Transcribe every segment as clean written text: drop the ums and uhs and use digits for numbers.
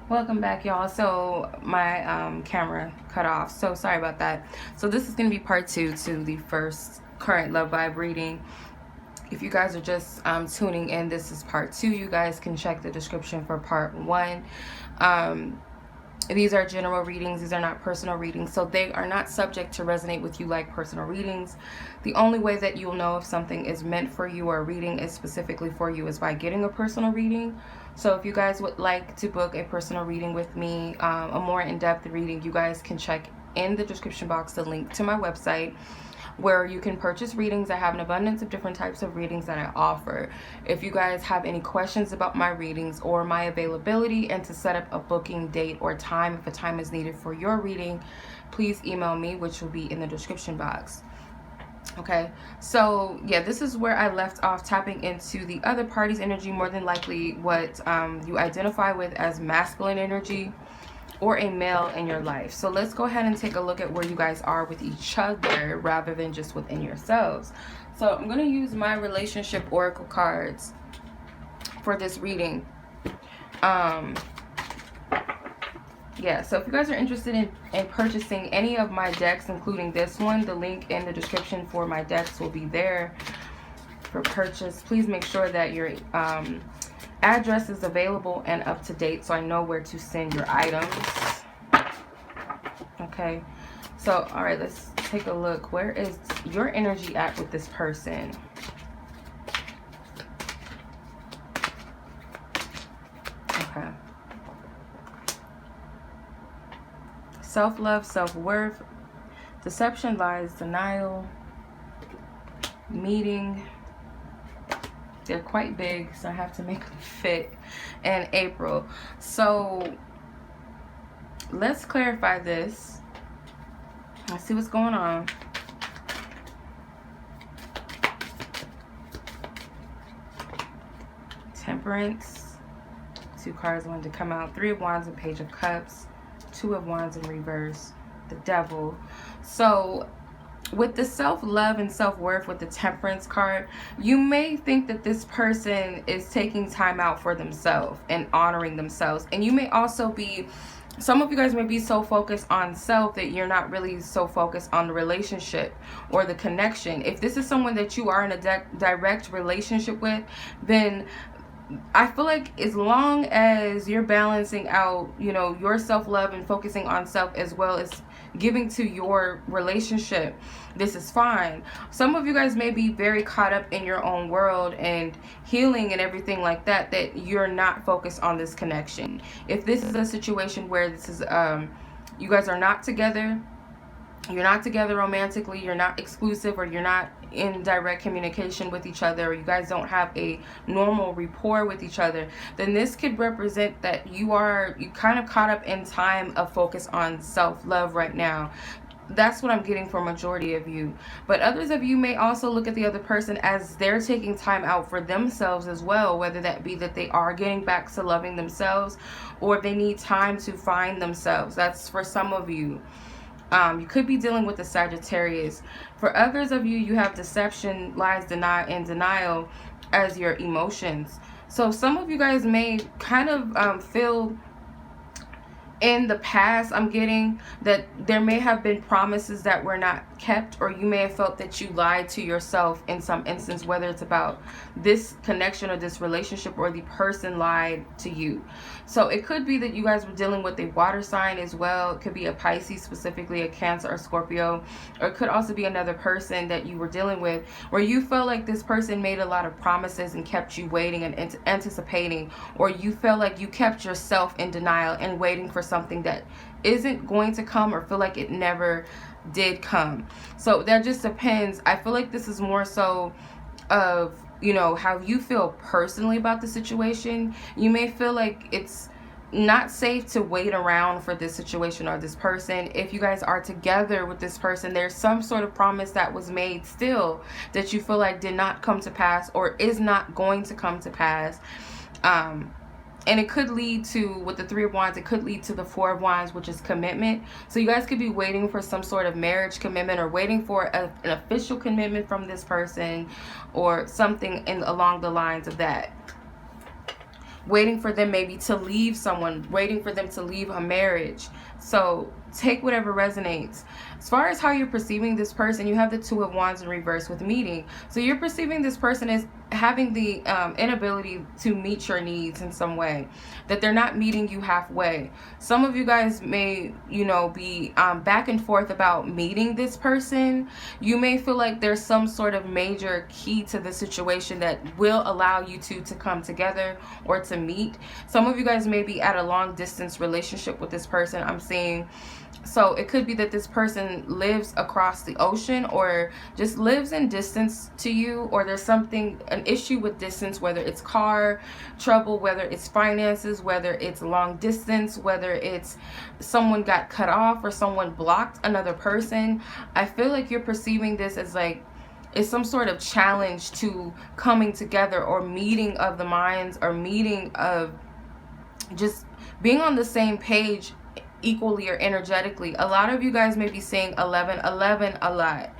Welcome back, y'all. So my camera cut off, so sorry about that. So this is going to be part 2 to the first current love vibe reading. If you guys are just tuning in, this is part 2. You guys can check the description for part 1. These are general readings. These are not personal readings, so they are not subject to resonate with you like personal readings. The only way that you'll know if something is meant for you or a reading is specifically for you is by getting a personal reading. So if you guys would like to book a personal reading with me, a more in-depth reading, you guys can check in the description box the link to my website, where you can purchase readings. I have an abundance of different types of readings that I offer. If you guys have any questions about my readings or my availability and to set up a booking date or time, if a time is needed for your reading, please email me, which will be in the description box. Okay, so yeah, this is where I left off, tapping into the other party's energy, more than likely what you identify with as masculine energy or a male in your life. So let's go ahead and take a look at where you guys are with each other rather than just within yourselves. So I'm going to use my relationship oracle cards for this reading. Yeah, so if you guys are interested in purchasing any of my decks, including this one, the link in the description for my decks will be there for purchase. Please make sure that your address is available and up to date so I know where to send your items. Okay, so all right, let's take a look. Where is your energy at with this person? Okay. Self-love, self-worth, deception, lies, denial, meeting. They're quite big, so I have to make them fit. And April. So let's clarify this. Let's see what's going on. Temperance. 2 cards wanted to come out. 3 of Wands and Page of Cups. 2 of Wands in reverse. The Devil. So with the self-love and self-worth with the Temperance card, you may think that this person is taking time out for themselves and honoring themselves. And you may also be, some of you guys may be so focused on self that you're not really so focused on the relationship or the connection. If this is someone that you are in a direct relationship with, then I feel like as long as you're balancing out, you know, your self-love and focusing on self as well as giving to your relationship, this is fine. Some of you guys may be very caught up in your own world and healing and everything like that, that you're not focused on this connection. If this is a situation where this is you guys are not together, you're not together romantically, you're not exclusive, or you're not in direct communication with each other, or you guys don't have a normal rapport with each other, then this could represent that you kind of caught up in time of focus on self-love right now. That's what I'm getting for majority of you. But others of you may also look at the other person as they're taking time out for themselves as well, whether that be that they are getting back to loving themselves or they need time to find themselves. That's for some of you. You could be dealing with the Sagittarius. For others of you, you have deception, lies, denial as your emotions. So some of you guys may kind of feel in the past, I'm getting that there may have been promises that were not kept, or you may have felt that you lied to yourself in some instance, whether it's about this connection or this relationship, or the person lied to you. So it could be that you guys were dealing with a water sign as well. It could be a Pisces, specifically a Cancer or Scorpio, or it could also be another person that you were dealing with where you felt like this person made a lot of promises and kept you waiting and anticipating, or you felt like you kept yourself in denial and waiting for something that isn't going to come, or feel like it never did come. So that just depends. I feel like this is more so of, you know, how you feel personally about the situation. You may feel like it's not safe to wait around for this situation or this person. If you guys are together with this person, there's some sort of promise that was made still that you feel like did not come to pass or is not going to come to pass. And it could lead to, with the 3 of Wands, it could lead to the 4 of Wands, which is commitment. So you guys could be waiting for some sort of marriage commitment, or waiting for an official commitment from this person, or something along the lines of that. waiting for them maybe to leave someone, waiting for them to leave a marriage. So take whatever resonates. As far as how you're perceiving this person, you have the Two of Wands in reverse with meeting. So you're perceiving this person as having the inability to meet your needs in some way, that they're not meeting you halfway. Some of you guys may, you know, be back and forth about meeting this person. You may feel like there's some sort of major key to the situation that will allow you to come together or to meet. Some of you guys may be at a long distance relationship with this person, I'm seeing. So it could be that this person lives across the ocean or just lives in distance to you, or there's something, an issue with distance, whether it's car trouble, whether it's finances, whether it's long distance, whether it's someone got cut off or someone blocked another person. I feel like you're perceiving this as like it's some sort of challenge to coming together, or meeting of the minds, or meeting of just being on the same page equally or energetically. A lot of you guys may be saying 1111 a lot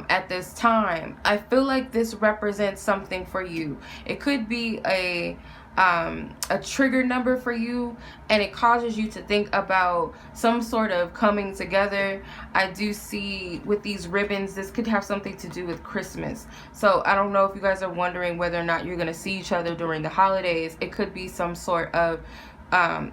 at this time. I feel like this represents something for you. It could be a trigger number for you, and it causes you to think about some sort of coming together. I do see with these ribbons, this could have something to do with Christmas. So I don't know if you guys are wondering whether or not you're going to see each other during the holidays. It could be some sort of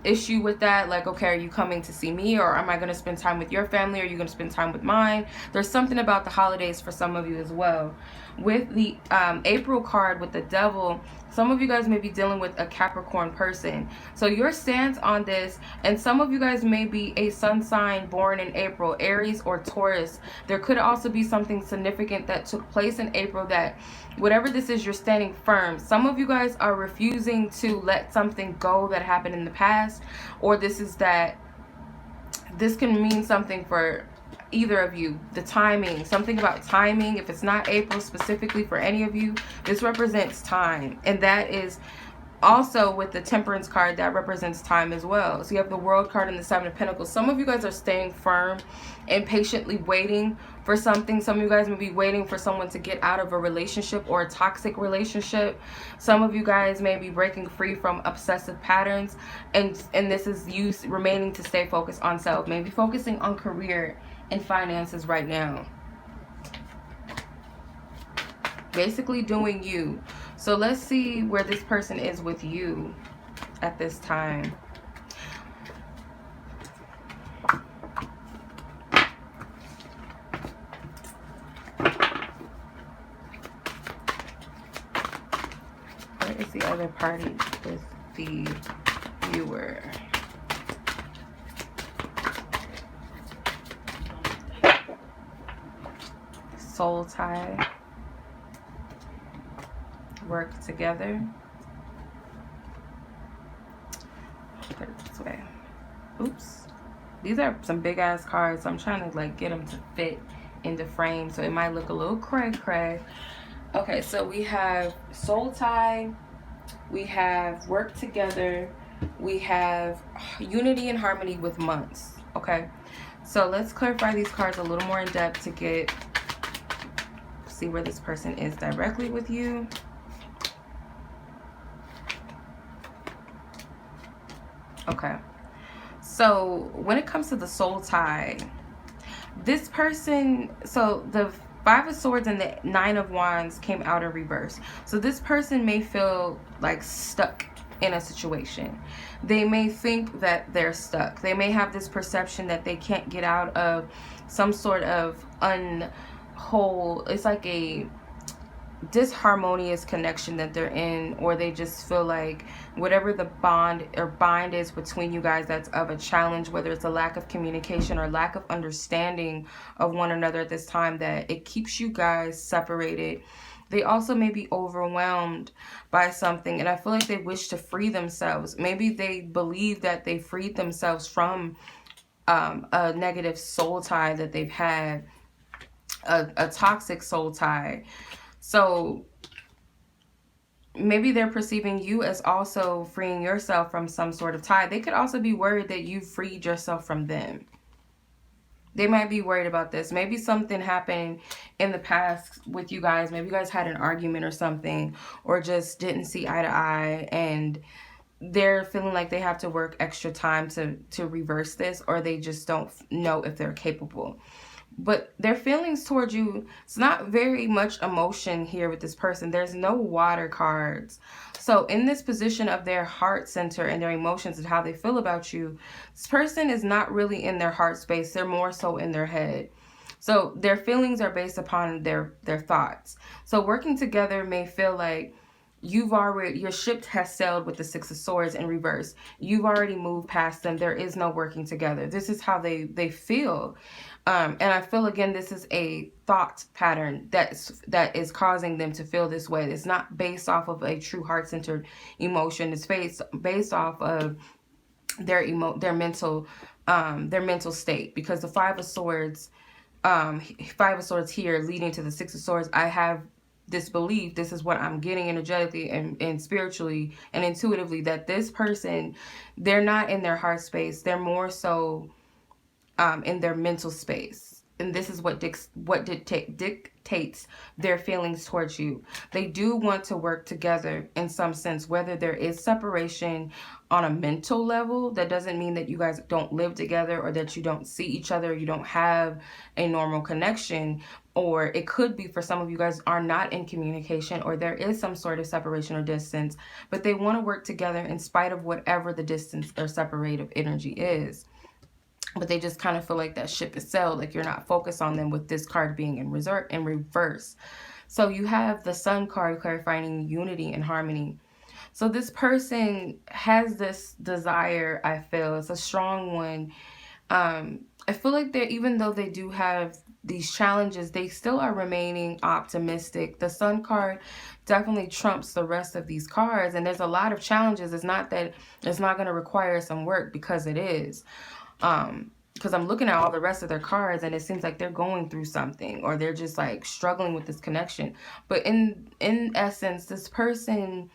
issue with that, like, okay, are you coming to see me, or am I going to spend time with your family, or are you going to spend time with mine? There's something about the holidays for some of you as well. With the April card with the Devil, some of you guys may be dealing with a Capricorn person. So your stance on this, and some of you guys may be a sun sign born in April, Aries or Taurus. There could also be something significant that took place in April that, whatever this is, you're standing firm. Some of you guys are refusing to let something go that happened in the past, or this can mean something for either of you. The timing, something about timing. If it's not April specifically for any of you, this represents time, and that is also with the Temperance card, that represents time as well. So you have the World card and the Seven of Pentacles. Some of you guys are staying firm and patiently waiting for something. Some of you guys may be waiting for someone to get out of a relationship or a toxic relationship. Some of you guys may be breaking free from obsessive patterns, and this is you remaining to stay focused on self, maybe focusing on career and finances right now. Basically doing you. So let's see where this person is with you at this time. Where is the other party with the viewer? Soul tie. Work together. Put it this way. Oops. These are some big ass cards, so I'm trying to like get them to fit into frame, so it might look a little cray. Okay, so we have soul tie, we have work together, we have unity and harmony with months. Okay, so let's clarify these cards a little more in depth to see where this person is directly with you. Okay, so when it comes to the soul tie, this person, so the Five of Swords and the Nine of Wands came out in reverse. So this person may feel like stuck in a situation. They may think that they're stuck. They may have this perception that they can't get out of some sort of it's like a disharmonious connection that they're in, or they just feel like whatever the bond or bind is between you guys that's of a challenge, whether it's a lack of communication or lack of understanding of one another at this time, that it keeps you guys separated. They also may be overwhelmed by something, and I feel like they wish to free themselves. Maybe they believe that they freed themselves from a negative soul tie that they've had, a toxic soul tie. So maybe they're perceiving you as also freeing yourself from some sort of tie. They could also be worried that you freed yourself from them. They might be worried about this. Maybe something happened in the past with you guys. Maybe you guys had an argument or something, or just didn't see eye to eye, and they're feeling like they have to work extra time to reverse this, or they just don't know if they're capable. But their feelings towards you, it's not very much emotion here with this person. There's no water cards. So in this position of their heart center and their emotions and how they feel about you, this person is not really in their heart space. They're more so in their head. So their feelings are based upon their thoughts. So working together may feel like your ship has sailed with the Six of Swords in reverse. You've already moved past them. There is no working together. This is how they feel. And I feel, again, this is a thought pattern that is causing them to feel this way. It's not based off of a true heart-centered emotion. It's based off of their mental state. Because the Five of Swords here leading to the Six of Swords, I have this belief, this is what I'm getting energetically and spiritually and intuitively, that this person, they're not in their heart space. They're more so in their mental space. And this is what dictates their feelings towards you. They do want to work together in some sense, whether there is separation on a mental level. That doesn't mean that you guys don't live together or that you don't see each other, you don't have a normal connection. Or it could be for some of you guys are not in communication, or there is some sort of separation or distance, but they want to work together in spite of whatever the distance or separative energy is. But they just kind of feel like that ship is sailed, like you're not focused on them, with this card being in reverse. So you have the Sun card clarifying unity and harmony. So this person has this desire, I feel. It's a strong one. I feel like even though they do have these challenges, they still are remaining optimistic. The Sun card definitely trumps the rest of these cards. And there's a lot of challenges. It's not that it's not going to require some work, because it is. Because I'm looking at all the rest of their cards and it seems like they're going through something, or they're just like struggling with this connection. But in essence, this person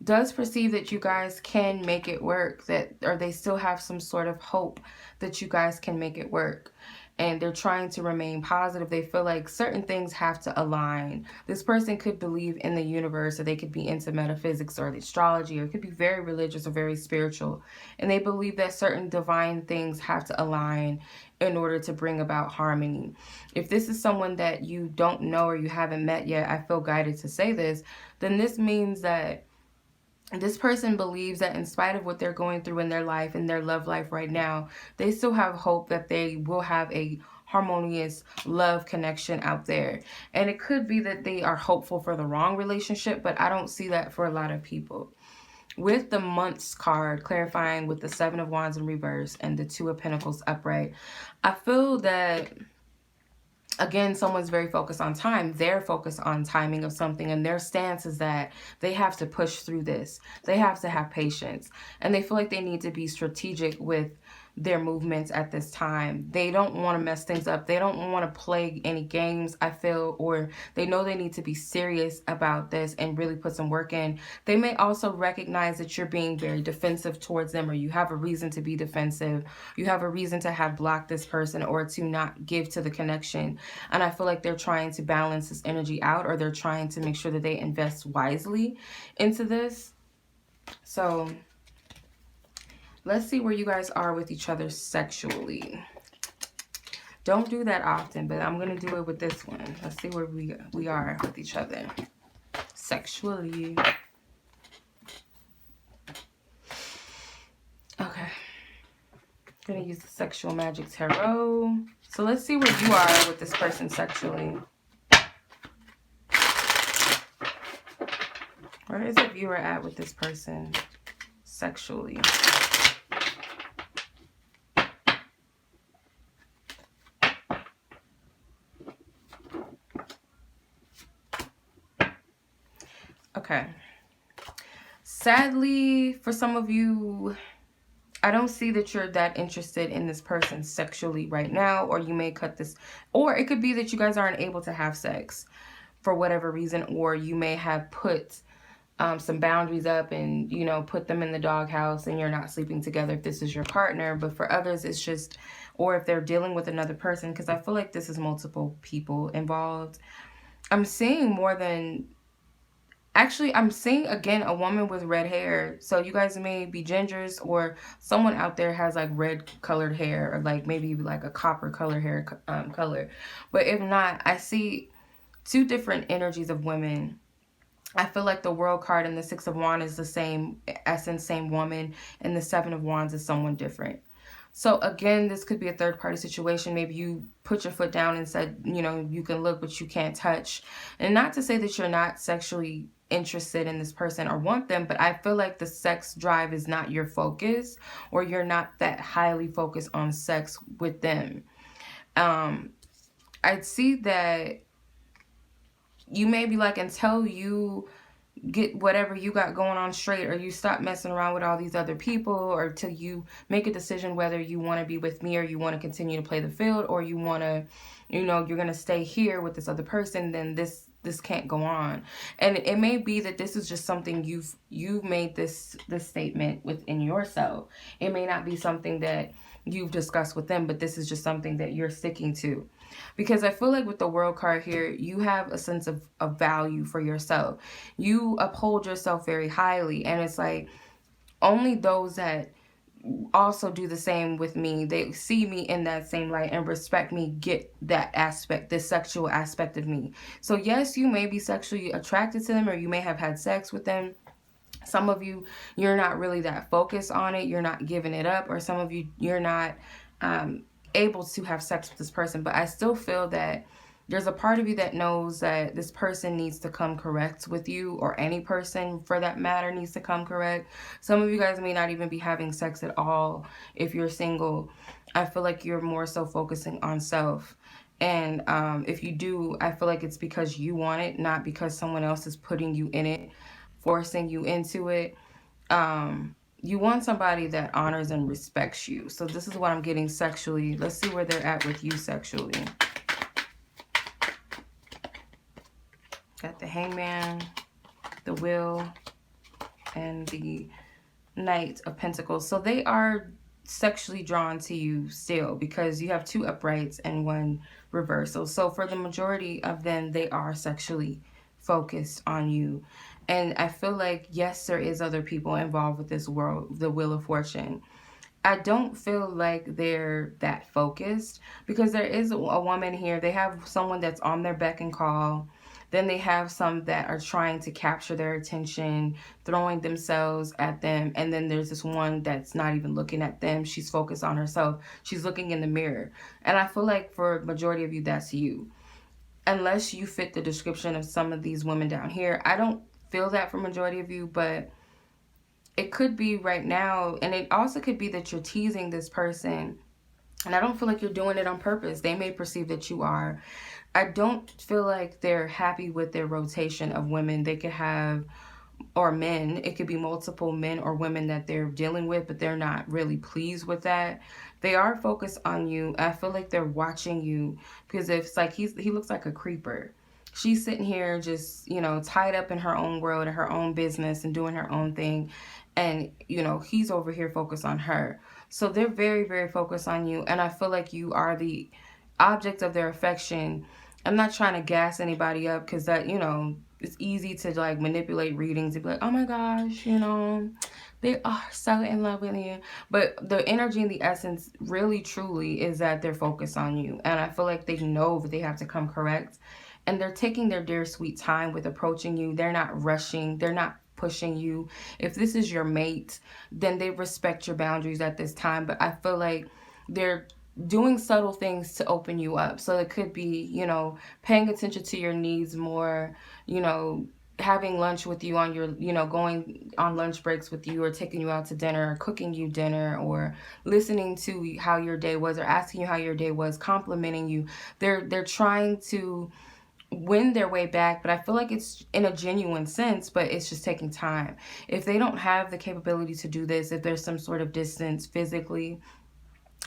does perceive that you guys can make it work, or they still have some sort of hope that you guys can make it work. And they're trying to remain positive. They feel like certain things have to align. This person could believe in the universe, or they could be into metaphysics or the astrology, or it could be very religious or very spiritual. And they believe that certain divine things have to align in order to bring about harmony. If this is someone that you don't know or you haven't met yet, I feel guided to say this, then this means that this person believes that in spite of what they're going through in their life, in their love life right now, they still have hope that they will have a harmonious love connection out there. And it could be that they are hopeful for the wrong relationship, but I don't see that for a lot of people. With the Months card clarifying with the Seven of Wands in reverse and the Two of Pentacles upright, I feel that, again, someone's very focused on time. They're focused on timing of something, and their stance is that they have to push through this. They have to have patience, and they feel like they need to be strategic with their movements at this time. They don't want to mess things up. They don't want to play any games, I feel, or they know they need to be serious about this and really put some work in. They may also recognize that you're being very defensive towards them, or you have a reason to be defensive. You have a reason to have blocked this person or to not give to the connection. And I feel like they're trying to balance this energy out, or they're trying to make sure that they invest wisely into this. So let's see where you guys are with each other sexually. Don't do that often, but I'm going to do it with this one. Let's see where we are with each other sexually. Okay. I'm going to use the Sexual Magic Tarot. So let's see where you are with this person sexually. Where is the viewer at with this person sexually? Okay. Sadly, for some of you, I don't see that you're that interested in this person sexually right now, or you may cut this, or it could be that you guys aren't able to have sex for whatever reason, or you may have put some boundaries up and, you know, put them in the doghouse and you're not sleeping together if this is your partner. But for others, it's just, or if they're dealing with another person, because I feel like this is multiple people involved. I'm seeing more than Actually, I'm seeing again a woman with red hair. So you guys may be gingers, or someone out there has like red colored hair, or like maybe like a copper color hair color. But if not, I see two different energies of women. I feel like the World card and the Six of Wands is the same essence, same woman, and the Seven of Wands is someone different. So again, this could be a third party situation. Maybe you put your foot down and said, you know, you can look, but you can't touch. And not to say that you're not sexually interested in this person or want them, but I feel like the sex drive is not your focus, or you're not that highly focused on sex with them. I'd see that you may be like, until you get whatever you got going on straight, or you stop messing around with all these other people, or till you make a decision whether you want to be with me, or you want to continue to play the field, or you want to, you know, you're going to stay here with this other person, then this can't go on. And it may be that this is just something you've made this statement within yourself. It may not be something that you've discussed with them, but this is just something that you're sticking to. Because I feel like with the World card here, you have a sense of value for yourself. You uphold yourself very highly. And it's like, only those that also do the same with me, they see me in that same light and respect me, get that aspect, this sexual aspect of me. So yes, you may be sexually attracted to them, or you may have had sex with them. Some of you, you're not really that focused on it, you're not giving it up, or some of you, you're not able to have sex with this person. But I still feel that there's a part of you that knows that this person needs to come correct with you, or any person for that matter needs to come correct. Some of you guys may not even be having sex at all if you're single. I feel like you're more so focusing on self. And if you do, I feel like it's because you want it, not because someone else is putting you in it, forcing you into it. You want somebody that honors and respects you. So this is what I'm getting sexually. Let's see where they're at with you sexually. Got the Hangman, the Wheel, and the Knight of Pentacles. So they are sexually drawn to you still, because you have two uprights and one reversal. So for the majority of them, they are sexually focused on you. And I feel like, yes, there is other people involved with this world, the Wheel of Fortune. I don't feel like they're that focused, because there is a woman here. They have someone that's on their beck and call. Then they have some that are trying to capture their attention, throwing themselves at them. And then there's this one that's not even looking at them. She's focused on herself. She's looking in the mirror. And I feel like for majority of you, that's you. Unless you fit the description of some of these women down here. I don't feel that for majority of you, but it could be right now. And it also could be that you're teasing this person, and I don't feel like you're doing it on purpose. They may perceive that you are. I don't feel like they're happy with their rotation of women. They could have, or men, it could be multiple men or women that they're dealing with, but they're not really pleased with that. They are focused on you. I feel like they're watching you, because if it's like he looks like a creeper. She's sitting here just, you know, tied up in her own world and her own business and doing her own thing. And, you know, he's over here focused on her. So they're very, very focused on you. And I feel like you are the object of their affection. I'm not trying to gas anybody up, because that, you know, it's easy to like manipulate readings and be like, oh my gosh, you know, they are so in love with you. But the energy and the essence really truly is that they're focused on you. And I feel like they know that they have to come correct. And they're taking their dear sweet time with approaching you. They're not rushing. They're not pushing you. If this is your mate, then they respect your boundaries at this time. But I feel like they're doing subtle things to open you up. So it could be, you know, paying attention to your needs more, you know, having lunch with you on your, you know, going on lunch breaks with you, or taking you out to dinner, or cooking you dinner, or listening to how your day was, or asking you how your day was, complimenting you. They're trying to win their way back, but I feel like it's in a genuine sense, but it's just taking time. If they don't have the capability to do this, if there's some sort of distance physically,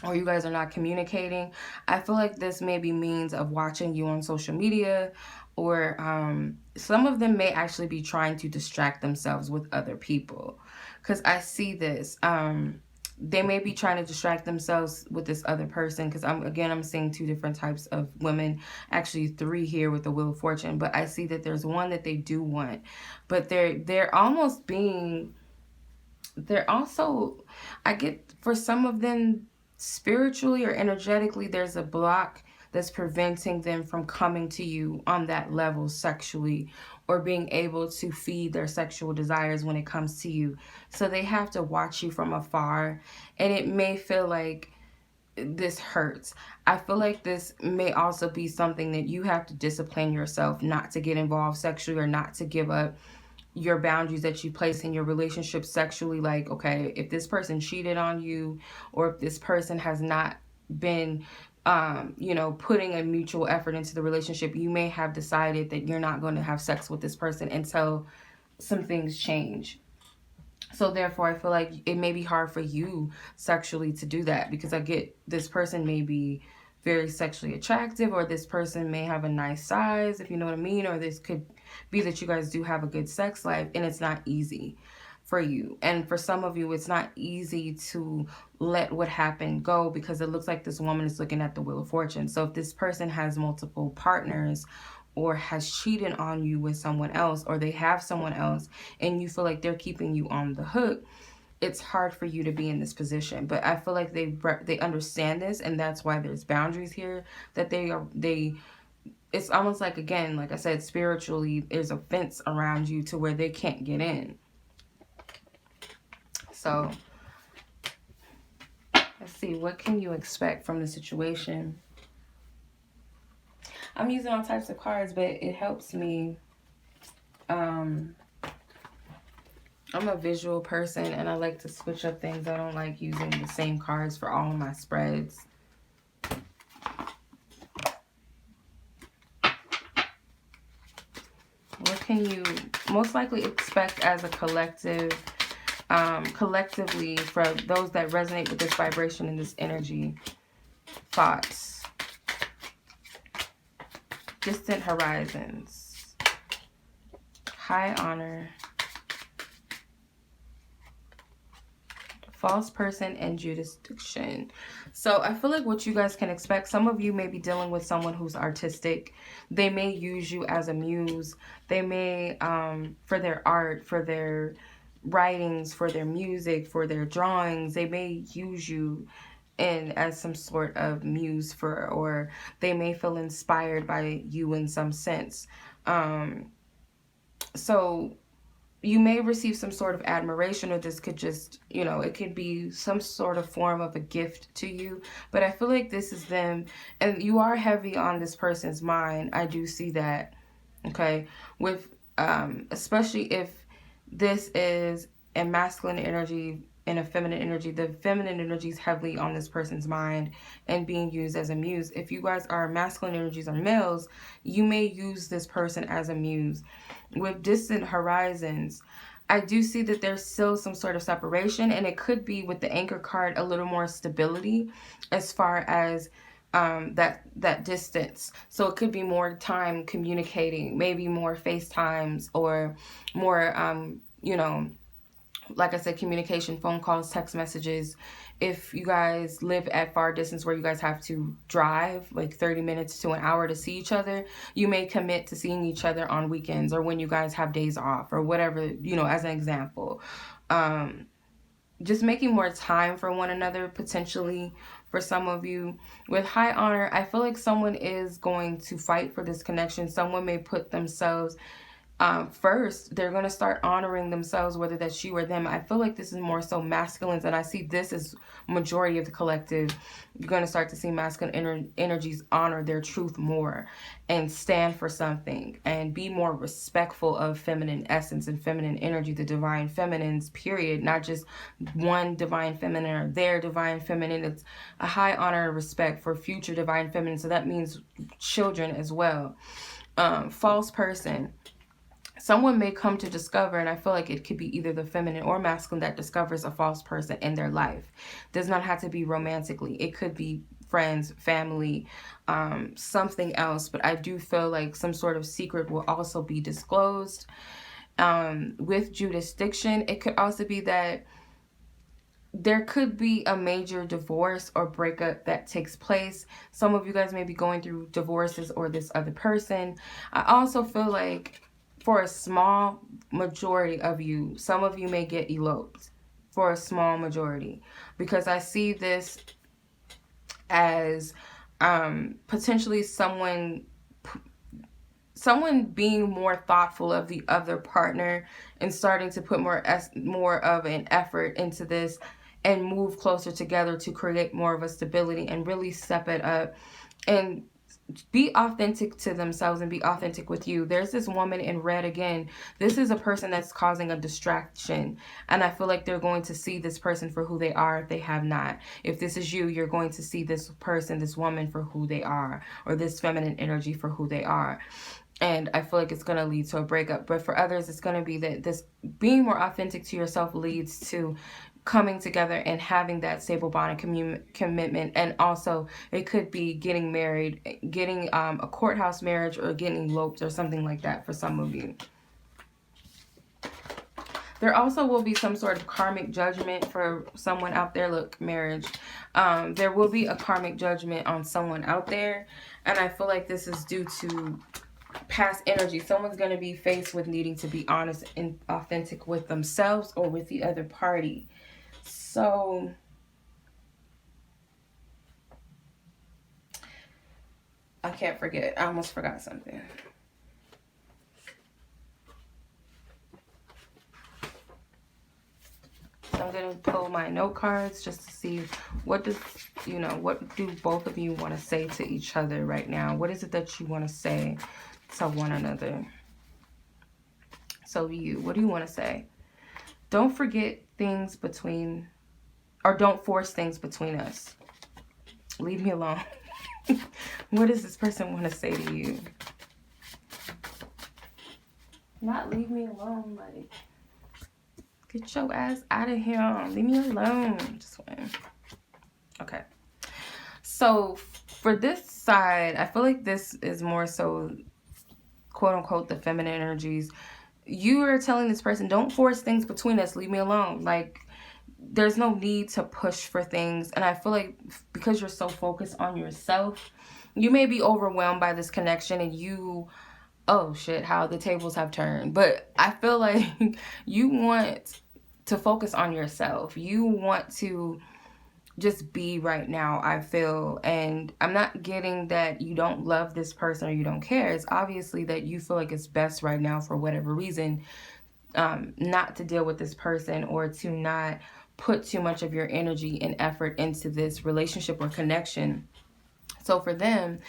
or you guys are not communicating, I feel like this may be means of watching you on social media, or some of them may actually be trying to distract themselves with other people, because I see this. they may be trying to distract themselves with this other person, because I'm seeing 2 different types of women, actually 3 here with the Wheel of Fortune, but I see that there's one that they do want, but they're almost being, they're also, I get, for some of them, spiritually or energetically, there's a block that's preventing them from coming to you on that level sexually, or being able to feed their sexual desires when it comes to you. So they have to watch you from afar, and it may feel like this hurts. I feel like this may also be something that you have to discipline yourself not to get involved sexually, or not to give up your boundaries that you place in your relationship sexually. Like, okay, if this person cheated on you, or if this person has not been putting a mutual effort into the relationship, you may have decided that you're not going to have sex with this person until some things change. So therefore, I feel like it may be hard for you sexually to do that, because I get this person may be very sexually attractive, or this person may have a nice size, if you know what I mean, or this could be that you guys do have a good sex life, and it's not easy for you. And for some of you, it's not easy to let what happened go, because it looks like this woman is looking at the Wheel of Fortune. So if this person has multiple partners, or has cheated on you with someone else, or they have someone else, and you feel like they're keeping you on the hook, it's hard for you to be in this position. But I feel like they understand this, and that's why there's boundaries here, that they it's almost like, again, like I said, spiritually, there's a fence around you to where they can't get in. So let's see, what can you expect from the situation? I'm using all types of cards, but it helps me. I'm a visual person, and I like to switch up things. I don't like using the same cards for all of my spreads. What can you most likely expect as a collective, collectively, for those that resonate with this vibration and this energy? Thoughts. Distant horizons. High honor. False person and jurisdiction. So I feel like what you guys can expect, some of you may be dealing with someone who's artistic. They may use you as a muse. They may, for their art, for their writings, for their music, for their drawings, they may use you as some sort of muse for, or they may feel inspired by you in some sense. So you may receive some sort of admiration, or this could just, it could be some sort of form of a gift to you. But I feel like this is them, and you are heavy on this person's mind. I do see that, okay? With, especially if this is a masculine energy and a feminine energy, the feminine energy is heavily on this person's mind and being used as a muse. If you guys are masculine energies or males, you may use this person as a muse. With distant horizons, I do see that there's still some sort of separation, and it could be, with the Anchor card, a little more stability as far as that distance. So it could be more time communicating, maybe more FaceTimes, or more like I said, communication, phone calls, text messages. If you guys live at far distance where you guys have to drive like 30 minutes to an hour to see each other, you may commit to seeing each other on weekends, or when you guys have days off, or whatever, as an example. Just making more time for one another, potentially, for some of you. With high honor, I feel like someone is going to fight for this connection. Someone may put themselves first. They're going to start honoring themselves, whether that's you or them. I feel like this is more so masculines, and I see this as majority of the collective. You're going to start to see masculine energies honor their truth more, and stand for something, and be more respectful of feminine essence and feminine energy, the divine feminines, period. Not just one divine feminine or their divine feminine. It's a high honor and respect for future divine feminine. So that means children as well. False person. Someone may come to discover, and I feel like it could be either the feminine or masculine that discovers a false person in their life. Does not have to be romantically. It could be friends, family, something else. But I do feel like some sort of secret will also be disclosed. With jurisdiction, it could also be that there could be a major divorce or breakup that takes place. Some of you guys may be going through divorces or this other person. I also feel like for a small majority of you, some of you may get eloped for a small majority, because I see this as potentially someone being more thoughtful of the other partner and starting to put more of an effort into this and move closer together to create more of a stability and really step it up and be authentic to themselves and be authentic with you. There's this woman in red again. This is a person that's causing a distraction, and I feel like they're going to see this person for who they are if they have not. If this is you, you're going to see this person, this woman, for who they are, or this feminine energy for who they are. And I feel like it's going to lead to a breakup. But for others, it's going to be that this being more authentic to yourself leads to coming together and having that stable bond and commitment. And also, it could be getting married, getting a courthouse marriage, or getting eloped or something like that for some of you. There also will be some sort of karmic judgment for someone out there. Look, marriage. There will be a karmic judgment on someone out there. And I feel like this is due to past energy. Someone's going to be faced with needing to be honest and authentic with themselves or with the other party. So I can't forget. I almost forgot something. So I'm going to pull my note cards just to see what do both of you want to say to each other right now? What is it that you want to say to one another? So what do you want to say? Don't forget things between, or don't force things between us. Leave me alone. What does this person want to say to you? Not leave me alone, like, get your ass out of here. Leave me alone. Just one. Okay. So for this side, I feel like this is more so, quote unquote, the feminine energies. You are telling this person, don't force things between us. Leave me alone. Like, there's no need to push for things. And I feel like because you're so focused on yourself, you may be overwhelmed by this connection and you, oh shit, how the tables have turned. But I feel like you want to focus on yourself. You want to just be right now, I feel. And I'm not getting that you don't love this person or you don't care. It's obviously that you feel like it's best right now for whatever reason not to deal with this person or to not put too much of your energy and effort into this relationship or connection. So for them,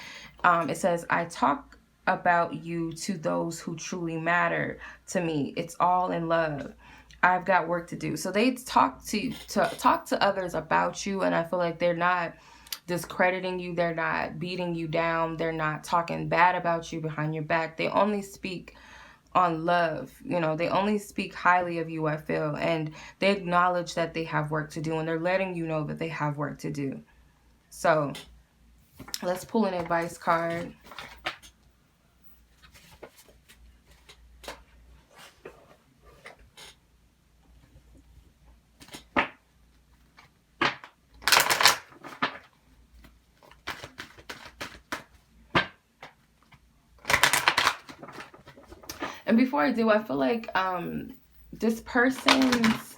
it says, I talk about you to those who truly matter to me. It's all in love. I've got work to do. So they talk to others about you, and I feel like they're not discrediting you. They're not beating you down. They're not talking bad about you behind your back. They only speak on love. They only speak highly of you, I feel, and they acknowledge that they have work to do, and they're letting you know that they have work to do. So let's pull an advice card. And before I do, I feel like this person's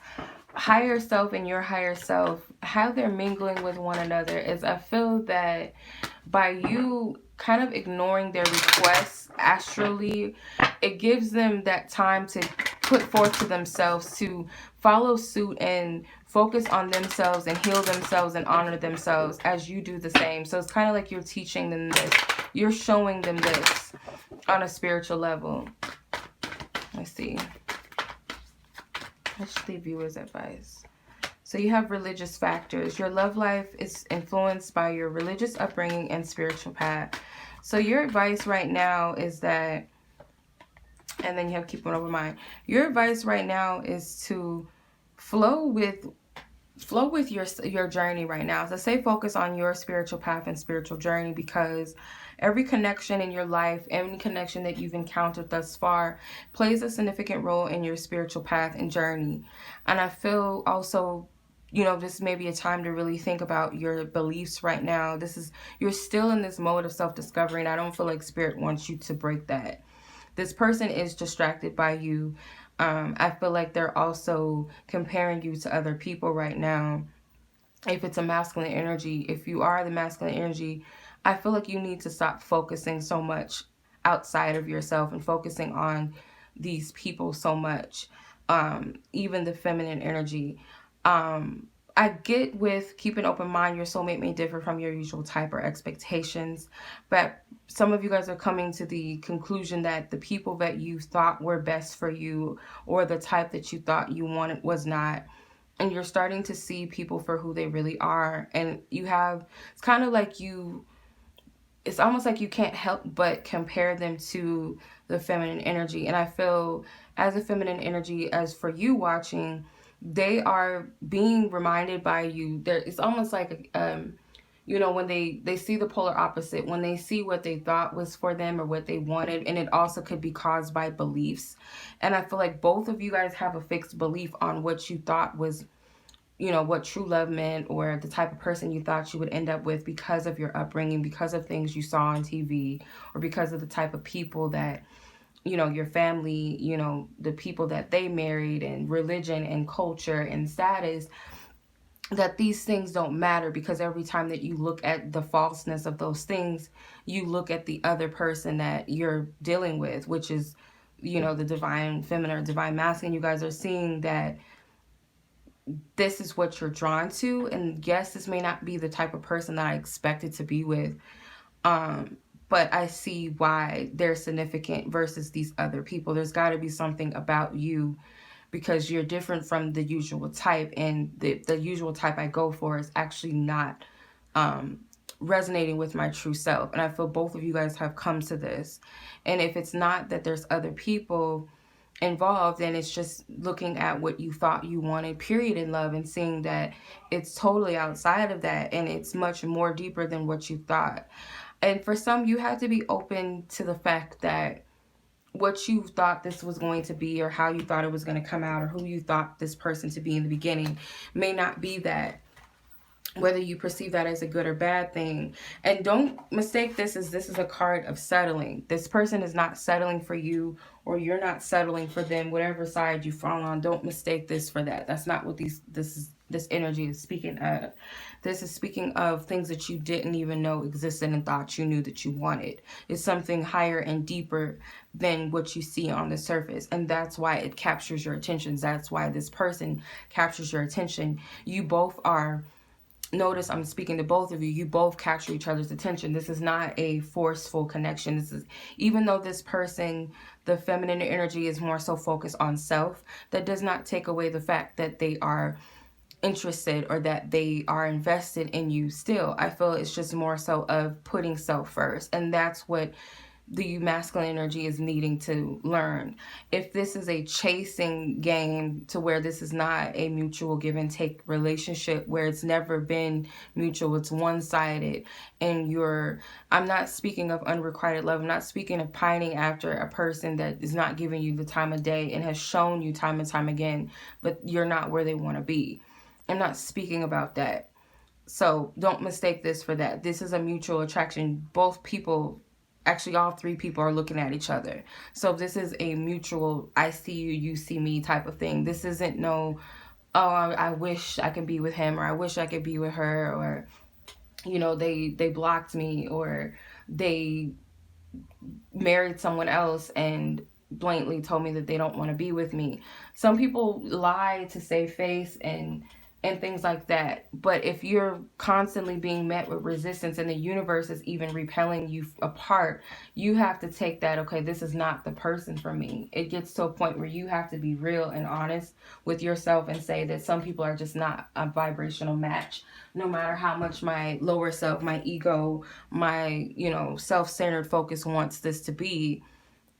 higher self and your higher self, how they're mingling with one another is, I feel that by you kind of ignoring their requests astrally, it gives them that time to put forth to themselves to follow suit and focus on themselves and heal themselves and honor themselves as you do the same. So it's kind of like you're teaching them this. You're showing them this on a spiritual level. Let's see. Let's leave viewers' advice. So you have religious factors. Your love life is influenced by your religious upbringing and spiritual path. So your advice right now is that, and then you have keep one over mind. Your advice right now is to flow with your journey right now. So stay focused on your spiritual path and spiritual journey, because every connection in your life, any connection that you've encountered thus far plays a significant role in your spiritual path and journey. And I feel also this may be a time to really think about your beliefs right now. You're still in this mode of self-discovery, and I don't feel like Spirit wants you to break that. This person is distracted by you. I feel like they're also comparing you to other people right now. If it's a masculine energy, if you are the masculine energy, I feel like you need to stop focusing so much outside of yourself and focusing on these people so much. Even the feminine energy. I get with keep an open mind. Your soulmate may differ from your usual type or expectations, but some of you guys are coming to the conclusion that the people that you thought were best for you or the type that you thought you wanted was not. And you're starting to see people for who they really are. And it's kind of like it's almost like you can't help but compare them to the feminine energy. And I feel as a feminine energy, as for you watching, they are being reminded by you. It's almost like, when they see the polar opposite, when they see what they thought was for them or what they wanted, and it also could be caused by beliefs. And I feel like both of you guys have a fixed belief on what you thought was, what true love meant, or the type of person you thought you would end up with because of your upbringing, because of things you saw on TV, or because of the type of people that, your family, the people that they married, and religion and culture and status, that these things don't matter, because every time that you look at the falseness of those things, you look at the other person that you're dealing with, which is, the divine feminine or divine masculine. You guys are seeing that this is what you're drawn to. And yes, this may not be the type of person that I expected to be with. But I see why they're significant versus these other people. There's got to be something about you, because you're different from the usual type. And the usual type I go for is actually not resonating with my true self. And I feel both of you guys have come to this. And if it's not that there's other people involved, and it's just looking at what you thought you wanted, period, in love, and seeing that it's totally outside of that, and it's much more deeper than what you thought. And for some, you have to be open to the fact that what you thought this was going to be, or how you thought it was going to come out, or who you thought this person to be in the beginning may not be that, whether you perceive that as a good or bad thing. And don't mistake this as a card of settling. This person is not settling for you, or you're not settling for them, whatever side you fall on. Don't mistake this for that. That's not what this energy is speaking of. This is speaking of things that you didn't even know existed and thought you knew that you wanted. It's something higher and deeper than what you see on the surface. And that's why it captures your attention. That's why this person captures your attention. You both are... Notice I'm speaking to both of you. You both capture each other's attention. This is not a forceful connection. This is, even though this person, the feminine energy, is more so focused on self, that does not take away the fact that they are interested or that they are invested in you still. I feel it's just more so of putting self first. And that's what the masculine energy is needing to learn. If this is a chasing game, to where this is not a mutual give and take relationship, where it's never been mutual, it's one-sided, and I'm not speaking of unrequited love. I'm not speaking of pining after a person that is not giving you the time of day and has shown you time and time again, but you're not where they want to be. I'm not speaking about that. So don't mistake this for that. This is a mutual attraction. Both people, actually all three people, are looking at each other. So this is a mutual I see you, you see me type of thing. This isn't no, oh, I wish I could be with him, or I wish I could be with her, or, they blocked me, or they married someone else and blatantly told me that they don't want to be with me. Some people lie to save face and things like that. But if you're constantly being met with resistance, and the universe is even repelling you apart, you have to take that, okay, this is not the person for me. It gets to a point where you have to be real and honest with yourself and say that some people are just not a vibrational match. No matter how much my lower self, my ego, my, self-centered focus wants this to be,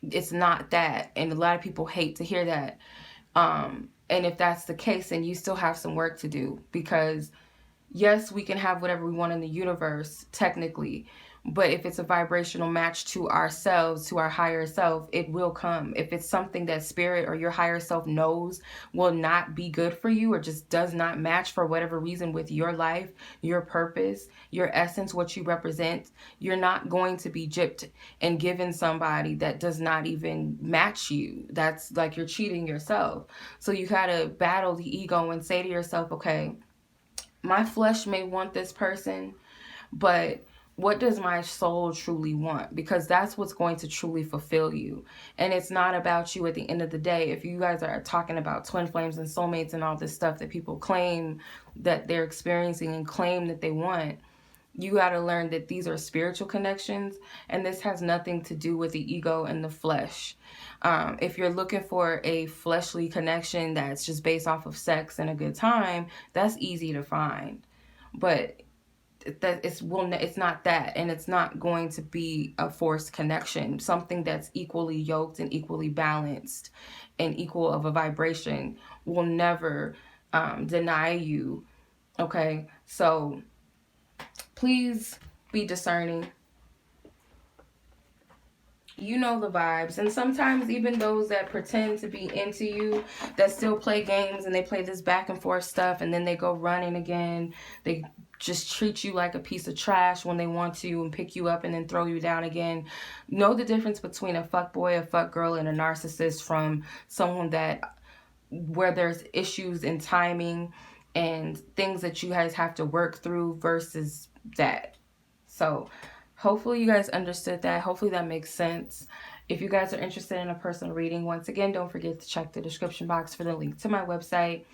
it's not that. And a lot of people hate to hear that. And if that's the case, then you still have some work to do, because yes, we can have whatever we want in the universe, technically, But if it's a vibrational match to ourselves, to our higher self, it will come. If it's something that spirit or your higher self knows will not be good for you, or just does not match for whatever reason with your life, your purpose, your essence, what you represent, you're not going to be gypped and given somebody that does not even match you. That's like you're cheating yourself. So you gotta battle the ego and say to yourself, okay, my flesh may want this person, but what does my soul truly want? Because that's what's going to truly fulfill you. And it's not about you at the end of the day. If you guys are talking about twin flames and soulmates and all this stuff that people claim that they're experiencing and claim that they want, you got to learn that these are spiritual connections, and this has nothing to do with the ego and the flesh. If you're looking for a fleshly connection that's just based off of sex and a good time, that's easy to find. But it's not that, and it's not going to be a forced connection. Something that's equally yoked and equally balanced and equal of a vibration will never deny you. Okay, so please be discerning. You know the vibes. And sometimes even those that pretend to be into you, that still play games, and they play this back and forth stuff, and then they go running again. They just treat you like a piece of trash when they want to, and pick you up and then throw you down again. Know the difference between a fuckboy, a fuckgirl, and a narcissist from someone that, where there's issues in timing and things that you guys have to work through versus that. So hopefully you guys understood that. Hopefully that makes sense. If you guys are interested in a personal reading, once again, don't forget to check the description box for the link to my website.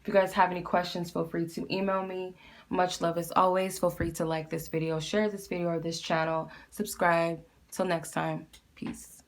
If you guys have any questions, feel free to email me. Much love as always. Feel free to like this video, share this video or this channel, subscribe. Till next time, peace.